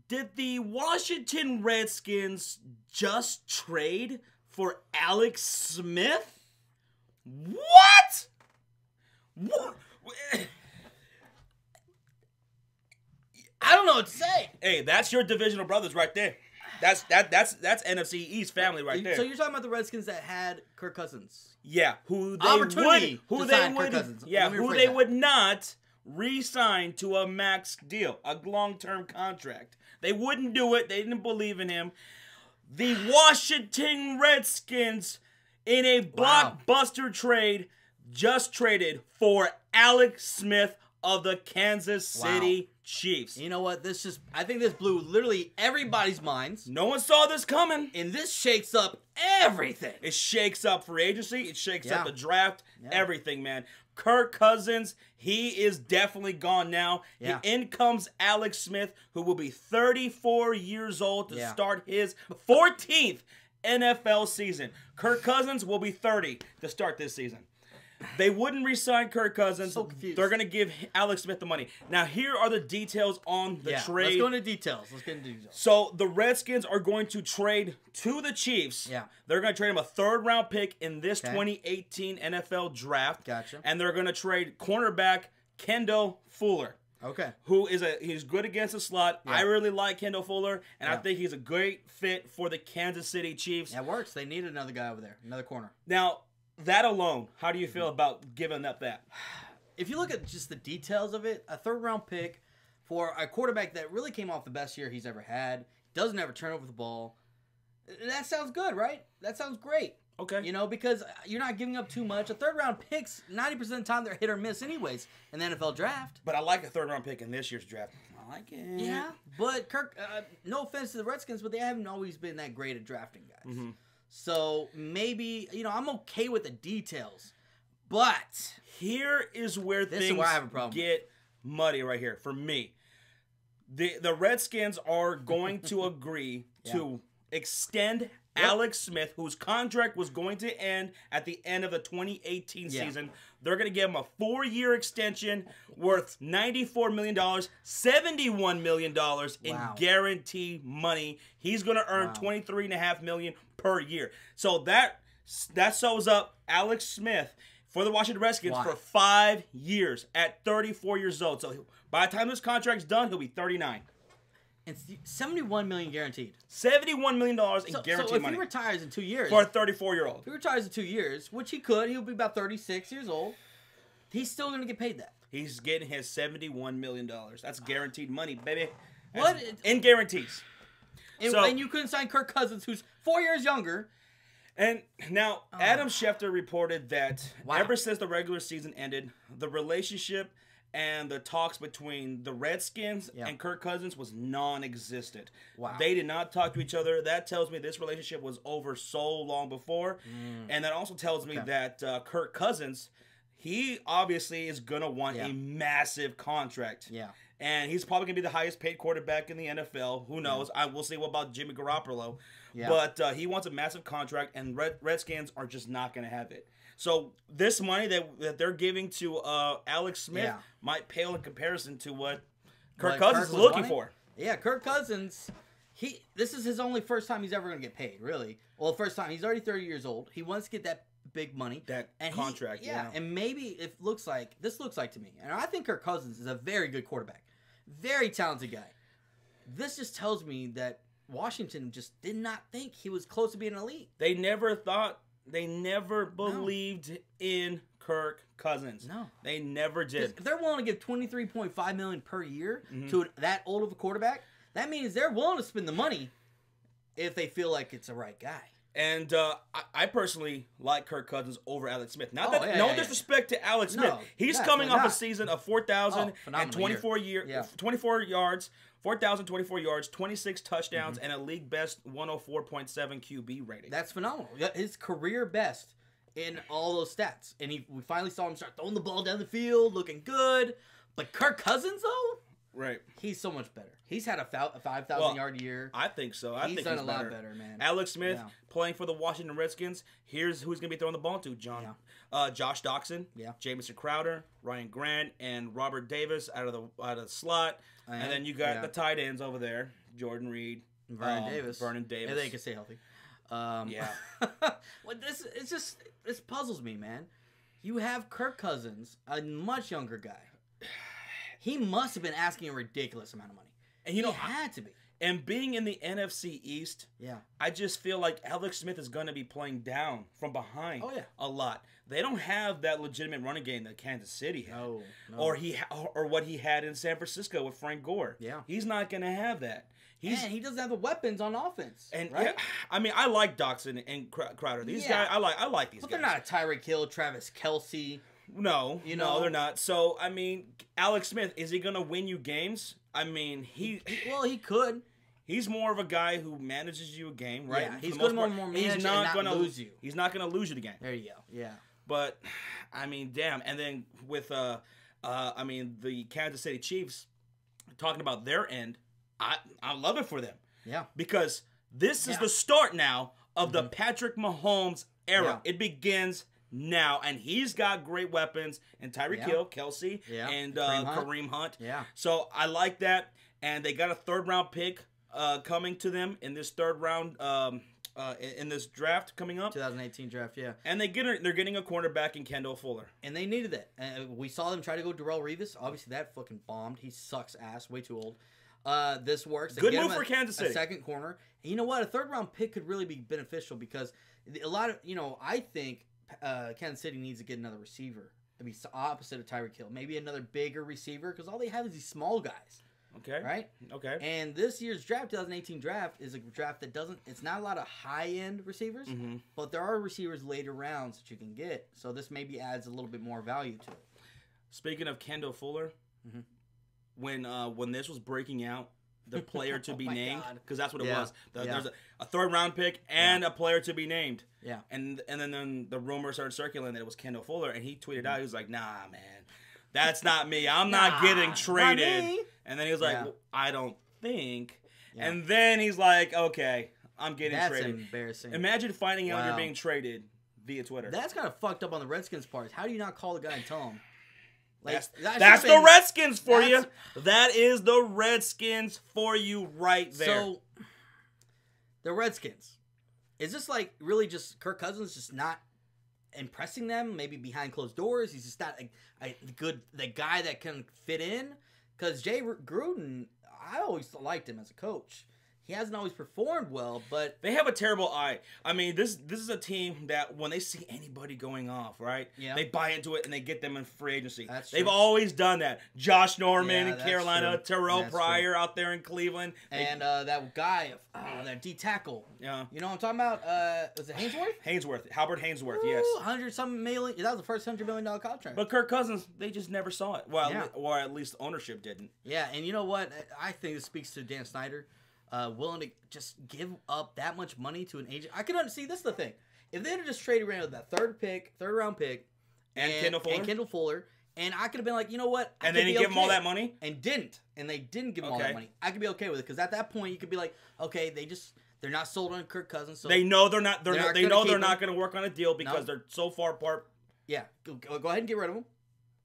Did the Washington Redskins just trade for Alex Smith? What? What? I don't know what to say. Hey, that's your divisional brothers right there. That's NFC East family right there. So you're talking about the Redskins that had Kirk Cousins? Yeah, who they would not re-sign to a max deal, a long-term contract. They wouldn't do it. They didn't believe in him. The Washington Redskins, in a blockbuster trade, just traded for Alex Smith of the Kansas City Chiefs. You know what? I think this blew literally everybody's minds. No one saw this coming. And this shakes up everything. It shakes up free agency. It shakes up the draft. Everything, man. Kirk Cousins, he is definitely gone now. Yeah. In comes Alex Smith, who will be 34 years old to start his 14th NFL season. Kirk Cousins will be 30 to start this season. They wouldn't re-sign Kirk Cousins. So confused. They're going to give Alex Smith the money. Now, here are the details on the trade. Let's go into details. So, the Redskins are going to trade to the Chiefs. Yeah. They're going to trade him a third-round pick in this 2018 NFL draft. Gotcha. And they're going to trade cornerback Kendall Fuller. Okay. He's good against the slot. I really like Kendall Fuller, and I think he's a great fit for the Kansas City Chiefs. That works. They need another guy over there, another corner. Now, that alone, how do you feel about giving up that? If you look at just the details of it, a third-round pick for a quarterback that really came off the best year he's ever had, doesn't ever turn over the ball, that sounds good, right? That sounds great. Okay. You know, because you're not giving up too much. A third-round picks, 90% of the time, they're hit or miss anyways in the NFL draft. But I like a third-round pick in this year's draft. I like it. Yeah, but Kirk, no offense to the Redskins, but they haven't always been that great at drafting guys. Mm-hmm. So maybe, I'm okay with the details. But here is where things I have a problem get muddy right here for me. The Redskins are going to agree to extend Alex Smith, whose contract was going to end at the end of the 2018 season. They're going to give him a 4-year extension worth $94 million, $71 million in guaranteed money. He's going to earn $23.5 million per year. So that sews up Alex Smith for the Washington Redskins for 5 years at 34 years old. So by the time this contract's done, he'll be 39. And $71 million guaranteed. $71 million in guaranteed money. So if he retires in 2 years. For a 34-year-old. If he retires in 2 years, which he could, he'll be about 36 years old. He's still going to get paid that. He's getting his $71 million. That's guaranteed money, baby. What? In guarantees. And you couldn't sign Kirk Cousins, who's 4 years younger. And now, Adam Schefter reported that ever since the regular season ended, the relationship and the talks between the Redskins and Kirk Cousins was non-existent. Wow. They did not talk to each other. That tells me this relationship was over so long before. And that also tells me that Kirk Cousins, he obviously is going to want a massive contract. Yeah. And he's probably going to be the highest paid quarterback in the NFL. Who knows? We'll see what about Jimmy Garoppolo. Yeah. But he wants a massive contract, and Redskins are just not going to have it. So this money that they're giving to Alex Smith might pale in comparison to what Kirk Cousins is looking for. Yeah, Kirk Cousins, this is his only first time he's ever going to get paid, really. Well, first time. He's already 30 years old. He wants to get that big money. That contract, And maybe this looks like to me, and I think Kirk Cousins is a very good quarterback. Very talented guy. This just tells me that Washington just did not think he was close to being elite. They never believed in Kirk Cousins. No. They never did. If they're willing to give $23.5 million per year to that old of a quarterback, that means they're willing to spend the money if they feel like it's the right guy. And I personally like Kirk Cousins over Alex Smith. No disrespect to Alex Smith. He's coming off a season of 4,024 yards, 4,024 yards, 26 touchdowns, and a league best 104.7 QB rating. That's phenomenal. His career best in all those stats. And we finally saw him start throwing the ball down the field, looking good. But Kirk Cousins, though? Right. He's so much better. He's had a 5,000-yard year. I think so. I think he's done he's a lot better, man. Alex Smith playing for the Washington Redskins. Here's who's going to be throwing the ball to, John. Josh Doxson, Jamison Crowder, Ryan Grant, and Robert Davis out of the slot. And then you got the tight ends over there, Jordan Reed, Vernon Davis. And they can stay healthy. Well, this puzzles me, man. You have Kirk Cousins, a much younger guy. He must have been asking a ridiculous amount of money. And he had to be. And being in the NFC East, I just feel like Alex Smith is going to be playing down from behind a lot. They don't have that legitimate running game that Kansas City had. No. Or what he had in San Francisco with Frank Gore. Yeah. He's not going to have that. And he doesn't have the weapons on offense. And right? I mean, I like Doxson and Crowder. These guys, I like these guys. But they're not a Tyreek Hill, Travis Kelce. No, they're not. So, I mean, Alex Smith, is he going to win you games? I mean, he could. He's more of a guy wwho manages you a game, right? Yeah, he's going to more manage and not lose you. He's not going to lose you the game. There you go. Yeah. But, I mean, damn. And then with, the Kansas City Chiefs, talking about their end, I love it for them. Yeah. Because this is the start now of the Patrick Mahomes era. Yeah. It begins now, and he's got great weapons, and Tyreek Hill, Kelce, and Kareem Hunt. Yeah. So I like that, and they got a third-round pick coming to them in this third round in this draft coming up. 2018 draft, yeah. And they're getting a cornerback in Kendall Fuller. And they needed that. We saw them try to go Darrell Revis. Obviously, that fucking bombed. He sucks ass, way too old. This works. Good move for Kansas City. A second corner. And you know what? A third-round pick could really be beneficial because a lot of, I think Kansas City needs to get another receiver to be opposite of Tyreek Hill. Maybe another bigger receiver because all they have is these small guys. Okay. Right? Okay. And this year's draft, 2018 draft, is a draft that it's not a lot of high-end receivers, but there are receivers later rounds that you can get. So this maybe adds a little bit more value to it. Speaking of Kendall Fuller, when this was breaking out, the player to be named, because that's what it was. There's a third-round pick and a player to be named. Yeah. And then the rumor started circulating that it was Kendall Fuller, and he tweeted out, he was like, nah, man. That's not me. I'm not getting traded. Not and then he was like, well, I don't think. Yeah. And then he's like, okay, I'm getting traded. That's embarrassing. Imagine finding out you're being traded via Twitter. That's kind of fucked up on the Redskins' part. How do you not call the guy and tell him? Like, that's the Redskins for you. That is the Redskins for you right there. So, the Redskins. Is this like really just Kirk Cousins just not impressing them? Maybe behind closed doors, he's just not the guy that can fit in. Because Jay Gruden, I always liked him as a coach. He hasn't always performed well, but they have a terrible eye. I mean, this is a team that when they see anybody going off, right? Yeah. They buy into it and they get them in free agency. They've always done that. Josh Norman in Carolina, Terrell Pryor out there in Cleveland, and that guy, that D tackle. Yeah, you know what I'm talking about? Was it Hainsworth? Halbert Hainsworth. Yes, $100-something million. That was the first $100 million contract. But Kirk Cousins, they just never saw it. Well, or at least ownership didn't. Yeah, and you know what? I think this speaks to Dan Snyder. Willing to just give up that much money to an agent. I could see this is the thing. If they had just traded around with that third round pick, and Kendall Fuller, and I could have been like, you know what? And they didn't give him all that money? And they didn't give him all that money. I could be okay with it because at that point you could be like, okay, they're not sold on Kirk Cousins, so they know they're not going to work on a deal because they're so far apart. Yeah, go ahead and get rid of them,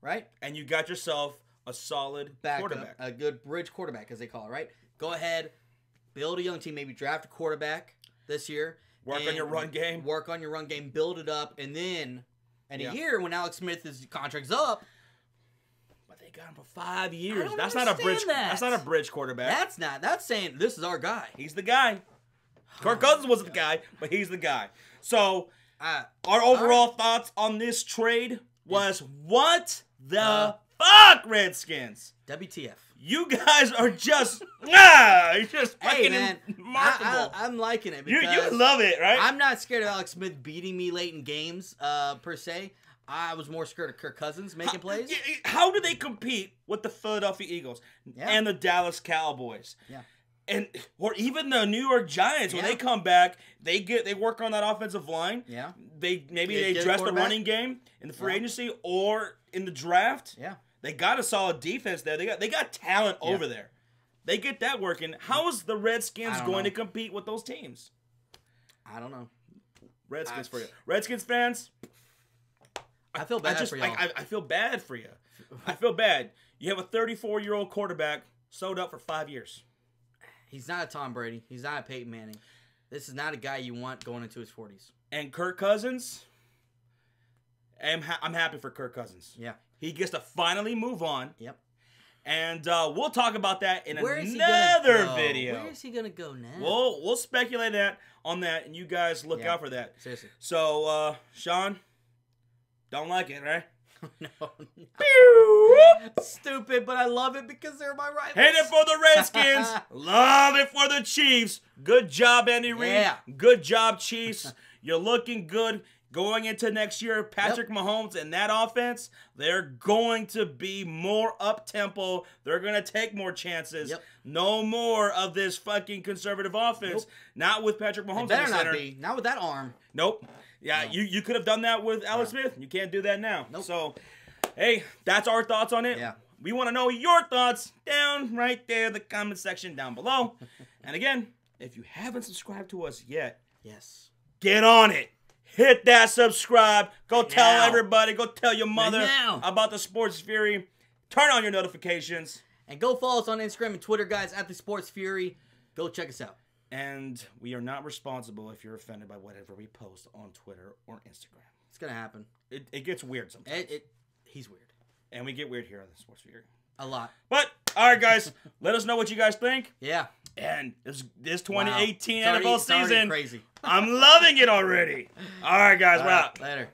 right? And you got yourself a solid quarterback, a good bridge quarterback, as they call it, right? Go ahead. Build a young team, maybe draft a quarterback this year. Work on your run game. Build it up, and then a year when Alex Smith's contract's up. But they got him for 5 years. That's not a bridge. That's not a bridge quarterback. That's not. That's saying this is our guy. He's the guy. Kirk Cousins wasn't the guy, but he's the guy. So our overall thoughts on this trade was what the fuck, Redskins? WTF. You guys are just, you're just fucking remarkable. I'm liking it because you love it, right? I'm not scared of Alex Smith beating me late in games, per se. I was more scared of Kirk Cousins making plays. How do they compete with the Philadelphia Eagles and the Dallas Cowboys? Yeah. Or even the New York Giants when they come back, they work on that offensive line. Yeah. They address the running game in the free agency or in the draft. Yeah. They got a solid defense there. They got talent over there. They get that working. How is the Redskins going to compete with those teams? I don't know. Redskins for you. Redskins fans, I feel bad for y'all. I feel bad for you. I feel bad. You have a 34-year-old quarterback sewed up for 5 years. He's not a Tom Brady. He's not a Peyton Manning. This is not a guy you want going into his 40s. And Kirk Cousins, I'm happy for Kirk Cousins. Yeah. He gets to finally move on. Yep. And we'll talk about that in another video. Where is he going to go now? We'll speculate on that, and you guys look out for that. Seriously. So, Sean, don't like it, right? No. Stupid, but I love it because they're my rivals. Hate it for the Redskins. Love it for the Chiefs. Good job, Andy Reid. Yeah. Good job, Chiefs. You're looking good. Going into next year, Patrick Mahomes and that offense, they're going to be more up-tempo. They're going to take more chances. Yep. No more of this fucking conservative offense. Nope. Not with Patrick Mahomes. Better not be. Not with that arm. Nope. Yeah, no. You could have done that with Alex Smith. You can't do that now. Nope. So, hey, that's our thoughts on it. Yeah. We want to know your thoughts down right there in the comment section down below. And again, if you haven't subscribed to us yet, get on it. Hit that subscribe. Go tell everybody. Go tell your mother about the Sports Fury. Turn on your notifications. And go follow us on Instagram and Twitter, guys, at the Sports Fury. Go check us out. And we are not responsible if you're offended by whatever we post on Twitter or Instagram. It's going to happen. It gets weird sometimes. He's weird. And we get weird here on the Sports Fury. A lot. But, all right, guys. Let us know what you guys think. Yeah. And this 2018 wow. NFL season, crazy. I'm loving it already. All right, guys. We're out. Later.